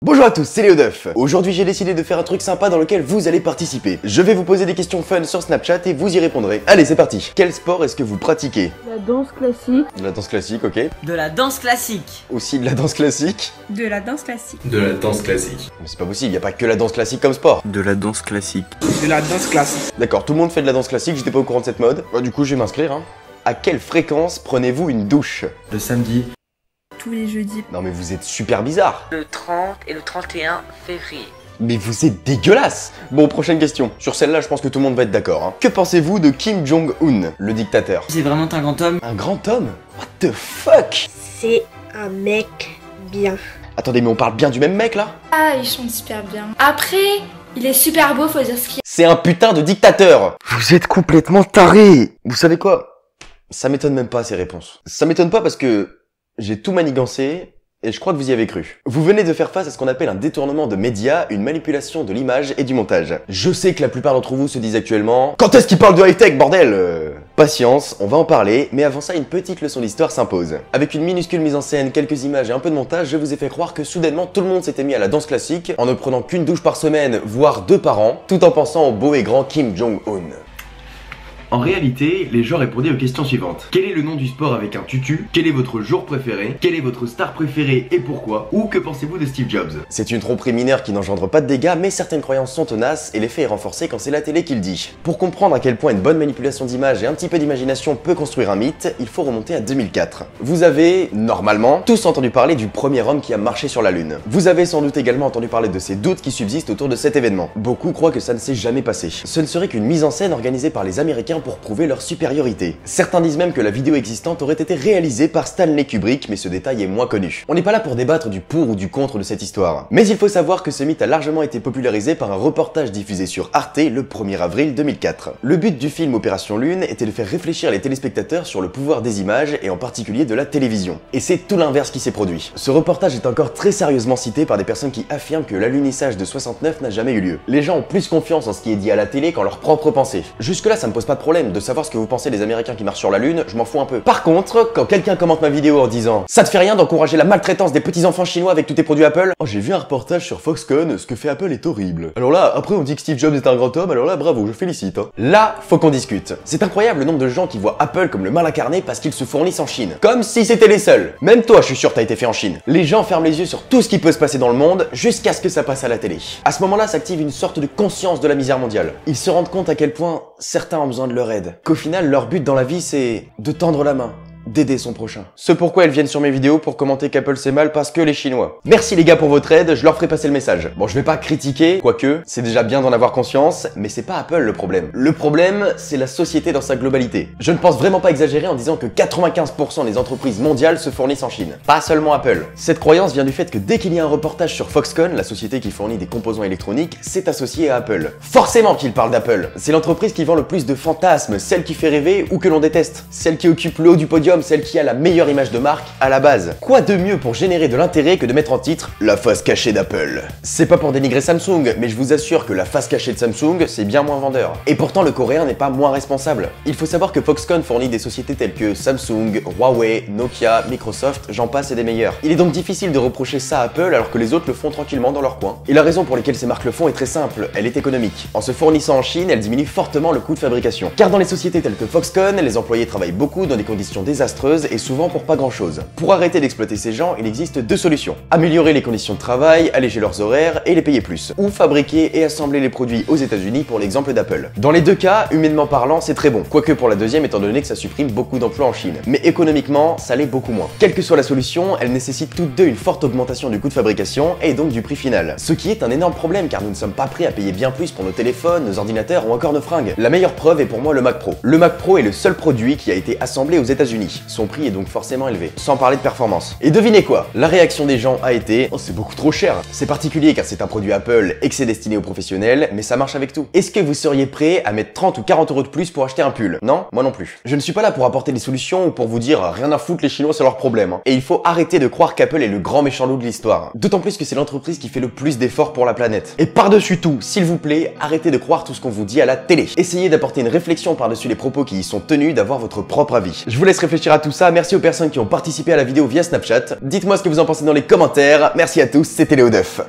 Bonjour à tous, c'est Léoduff. Aujourd'hui j'ai décidé de faire un truc sympa dans lequel vous allez participer. Je vais vous poser des questions fun sur Snapchat et vous y répondrez. Allez, c'est parti. Quel sport est-ce que vous pratiquez? La danse classique. De la danse classique, ok. De la danse classique. Aussi de la danse classique. De la danse classique. De la danse classique. Mais c'est pas possible, y a pas que la danse classique comme sport. De la danse classique. De la danse classique. D'accord, tout le monde fait de la danse classique, j'étais pas au courant de cette mode. Bah, du coup je vais m'inscrire, hein. À quelle fréquence prenez-vous une douche? Le samedi. Tous les jeudis. Non mais vous êtes super bizarre. Le 30 et le 31 février. Mais vous êtes dégueulasse. Bon, prochaine question. Sur celle-là, je pense que tout le monde va être d'accord, hein. Que pensez-vous de Kim Jong-un, le dictateur? C'est vraiment un grand homme. Un grand homme? What the fuck? C'est un mec bien. Attendez, mais on parle bien du même mec là? Ah, il chante super bien. Après, il est super beau, faut dire ce qu'il y a. C'est un putain de dictateur. Vous êtes complètement taré. Vous savez quoi? Ça m'étonne même pas ces réponses. Ça m'étonne pas parce que j'ai tout manigancé et je crois que vous y avez cru. Vous venez de faire face à ce qu'on appelle un détournement de médias, une manipulation de l'image et du montage. Je sais que la plupart d'entre vous se disent actuellement « Quand est-ce qu'il parle de high-tech, bordel ?» Patience, on va en parler, mais avant ça, une petite leçon d'histoire s'impose. Avec une minuscule mise en scène, quelques images et un peu de montage, je vous ai fait croire que soudainement tout le monde s'était mis à la danse classique en ne prenant qu'une douche par semaine, voire 2 par an, tout en pensant au beau et grand Kim Jong-un. En réalité, les gens répondaient aux questions suivantes. Quel est le nom du sport avec un tutu? Quel est votre jour préféré? Quelle est votre star préférée et pourquoi? Ou que pensez-vous de Steve Jobs? C'est une tromperie mineure qui n'engendre pas de dégâts, mais certaines croyances sont tenaces et l'effet est renforcé quand c'est la télé qui le dit. Pour comprendre à quel point une bonne manipulation d'image et un petit peu d'imagination peut construire un mythe, il faut remonter à 2004. Vous avez, normalement, tous entendu parler du premier homme qui a marché sur la Lune. Vous avez sans doute également entendu parler de ces doutes qui subsistent autour de cet événement. Beaucoup croient que ça ne s'est jamais passé. Ce ne serait qu'une mise en scène organisée par les Américains pour prouver leur supériorité. Certains disent même que la vidéo existante aurait été réalisée par Stanley Kubrick, mais ce détail est moins connu. On n'est pas là pour débattre du pour ou du contre de cette histoire. Mais il faut savoir que ce mythe a largement été popularisé par un reportage diffusé sur Arte le 1er avril 2004. Le but du film Opération Lune était de faire réfléchir les téléspectateurs sur le pouvoir des images et en particulier de la télévision. Et c'est tout l'inverse qui s'est produit. Ce reportage est encore très sérieusement cité par des personnes qui affirment que l'alunissage de 69 n'a jamais eu lieu. Les gens ont plus confiance en ce qui est dit à la télé qu'en leurs propres pensées. Jusque là ça me pose pas de problème de savoir ce que vous pensez des Américains qui marchent sur la Lune, je m'en fous un peu. Par contre, quand quelqu'un commente ma vidéo en disant « Ça te fait rien d'encourager la maltraitance des petits enfants chinois avec tous tes produits Apple ?» Oh, j'ai vu un reportage sur Foxconn, ce que fait Apple est horrible. Alors là, après on dit que Steve Jobs est un grand homme, alors là, bravo, je félicite. Hein. Là, faut qu'on discute. C'est incroyable le nombre de gens qui voient Apple comme le mal incarné parce qu'ils se fournissent en Chine. Comme si c'était les seuls. Même toi, je suis sûr, t'as été fait en Chine. Les gens ferment les yeux sur tout ce qui peut se passer dans le monde jusqu'à ce que ça passe à la télé. À ce moment-là, s'active une sorte de conscience de la misère mondiale. Ils se rendent compte à quel point certains ont besoin de leur aide. Qu'au final, leur but dans la vie, c'est de tendre la main, d'aider son prochain. Ce pourquoi elles viennent sur mes vidéos pour commenter qu'Apple c'est mal parce que les Chinois. Merci les gars pour votre aide, je leur ferai passer le message. Bon, je vais pas critiquer, quoique, c'est déjà bien d'en avoir conscience, mais c'est pas Apple le problème. Le problème, c'est la société dans sa globalité. Je ne pense vraiment pas exagérer en disant que 95% des entreprises mondiales se fournissent en Chine. Pas seulement Apple. Cette croyance vient du fait que dès qu'il y a un reportage sur Foxconn, la société qui fournit des composants électroniques, c'est associé à Apple. Forcément qu'il parle d'Apple. C'est l'entreprise qui vend le plus de fantasmes, celle qui fait rêver ou que l'on déteste. Celle qui occupe le haut du podium, celle qui a la meilleure image de marque à la base. Quoi de mieux pour générer de l'intérêt que de mettre en titre « La face cachée d'Apple ». C'est pas pour dénigrer Samsung, mais je vous assure que la face cachée de Samsung, c'est bien moins vendeur. Et pourtant, le coréen n'est pas moins responsable. Il faut savoir que Foxconn fournit des sociétés telles que Samsung, Huawei, Nokia, Microsoft, j'en passe et des meilleurs. Il est donc difficile de reprocher ça à Apple alors que les autres le font tranquillement dans leur coin. Et la raison pour laquelle ces marques le font est très simple, elle est économique. En se fournissant en Chine, elle diminue fortement le coût de fabrication. Car dans les sociétés telles que Foxconn, les employés travaillent beaucoup dans des conditions désastreuses et souvent pour pas grand chose. Pour arrêter d'exploiter ces gens, il existe 2 solutions. Améliorer les conditions de travail, alléger leurs horaires et les payer plus. Ou fabriquer et assembler les produits aux États-Unis pour l'exemple d'Apple. Dans les 2 cas, humainement parlant, c'est très bon. Quoique pour la deuxième étant donné que ça supprime beaucoup d'emplois en Chine. Mais économiquement, ça l'est beaucoup moins. Quelle que soit la solution, elles nécessitent toutes deux une forte augmentation du coût de fabrication et donc du prix final. Ce qui est un énorme problème car nous ne sommes pas prêts à payer bien plus pour nos téléphones, nos ordinateurs ou encore nos fringues. La meilleure preuve est pour moi le Mac Pro. Le Mac Pro est le seul produit qui a été assemblé aux États-Unis. Son prix est donc forcément élevé, sans parler de performance. Et devinez quoi? La réaction des gens a été « Oh, c'est beaucoup trop cher ». C'est particulier car c'est un produit Apple et que c'est destiné aux professionnels, mais ça marche avec tout. Est-ce que vous seriez prêt à mettre 30 ou 40 € de plus pour acheter un pull? Non? Moi non plus. Je ne suis pas là pour apporter des solutions ou pour vous dire « Rien à foutre, les Chinois, c'est leur problème hein. ». Et il faut arrêter de croire qu'Apple est le grand méchant loup de l'histoire. D'autant plus que c'est l'entreprise qui fait le plus d'efforts pour la planète. Et par-dessus tout, s'il vous plaît, arrêtez de croire tout ce qu'on vous dit à la télé. Essayez d'apporter une réflexion par-dessus les propos qui y sont tenus, d'avoir votre propre avis. Je vous laisse réfléchir réfléchir à tout ça. Merci aux personnes qui ont participé à la vidéo via Snapchat. Dites-moi ce que vous en pensez dans les commentaires. Merci à tous, c'était Léo Duff.